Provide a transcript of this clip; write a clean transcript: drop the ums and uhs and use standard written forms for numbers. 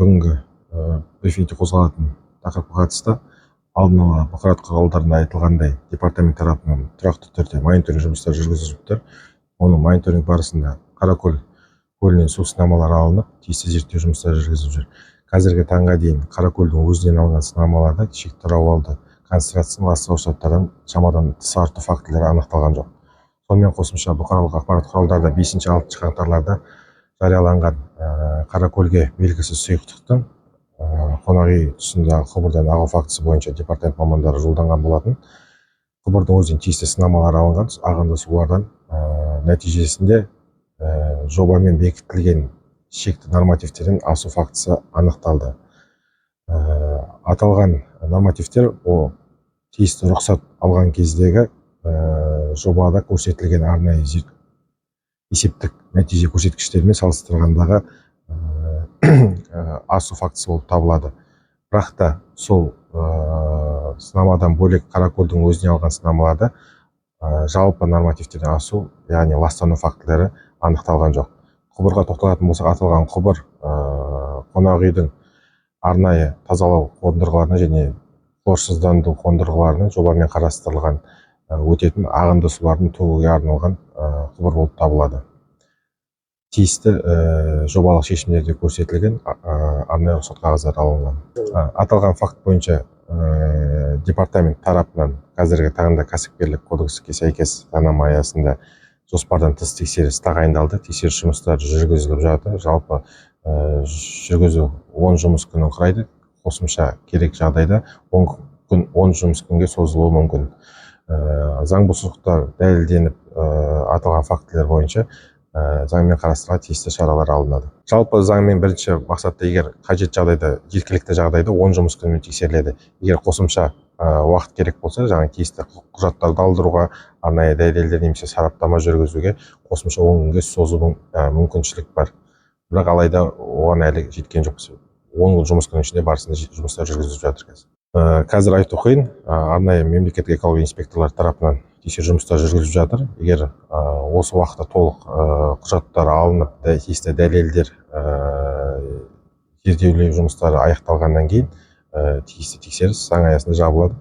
бүгінгі брифингте қозғалатын тақырыпқа қатысты алдын ала бұқарат құралдарында айтылғандай департамент тарапынан тұрақты түрде мониторинг жұмыстары жүргізіліп тұр. Оның мониторинг барысында Қаракөл көлінен су сынамалары алынып, тиісті зерттеу жұмыстары жүргізіліп жүр. Қазіргі таңға дейін Қаракөлдің өзінен алынған сынамаларда шекті рауалды концентрациясы ластауыш заттардан шамадан тыс арту фактілері анықталған жоқ. Сонымен қосымша бұқаралық ақпарат құралдарда 5-6 қаңтарларда жарияланған Қаракөлге белгісіз сұйықтықтың қонақ үй тұсындағы құбырдан ағу фактісі бойынша департамент мамандары жолданған болатын. Құбырдың өзінен тиісті сынамалар алынған, ағынды сулардан нәтижесінде жобамен бекітілген шекті нормативтерден асу фактісі анықталды. Аталған нормативтер тиісті рұқсат алған кездегі жобада көрсетілген арнайы есептік нәтиже көрсеткіштерімен салыстырғандағы асу фактісі болып табылады. Бірақ та сол сынамадан бөлек Қаракөлдің өзіне алған сынамаларда жалпы нормативтерден асу, яғни ластану фактілері анықталған жоқ. Құбырға тоқталатын болсақ, аталған құбыр қонақ үйдің арнайы тазалау қондырғыларына және хлорсыздандыру қондырғыларының жобамен қарастырылған өтетін ағынды сулардың төгуге арналған құбыр болып табылады. Тиісті жобалық шешімдерде көрсетілген арнайы рұқсат қағаздары алынған. Аталған факт бойынша департамент тарапынан қазіргі таңда кәсіпкерлік кодекске сәйкес заңнама аясында жоспардан тыс тексеріс тағайындалды. Тексеріс жұмыстары жүргізіліп жатыр. Жалпы жүргізу 10 жұмыс күнін құрайды. Қосымша керек жағдайда 10 жұмыс күнге созылуы мүмкін. Заң бұзушылықтар дәлелденіп аталған фактілер бойынша заңмен қарастырылған тиісті шаралар алынады. Жалпы заңмен бірінші мақсатта егер қажет жағдайда, жеткілікті жағдайда 10 жұмыс күнімен тексеріледі. Егер қосымша уақыт керек болса, жаңа тиісті құжаттарды алдыруға, арнайы дәлелдер немесе сараптама жүргізуге қосымша 10 күнге созу мүмкіншілік бар. Бірақ алайда оған әлі жеткен жоқпыз. 10 жұмыс күнінің ішінде барысында жұмыстар жүргізіліп жатыр қазір. Қазір айту қиын, арнайы мемлекеттік экология инспекторлары тарапынан тексеру жұмыстар жүргізіліп жатыр. Егер осы уақытта толық құжаттар алынып, тиісті дәлелдер, зерттеулер жұмыстары аяқталғаннан кейін тиісті тексеріс заң аясында жабылады.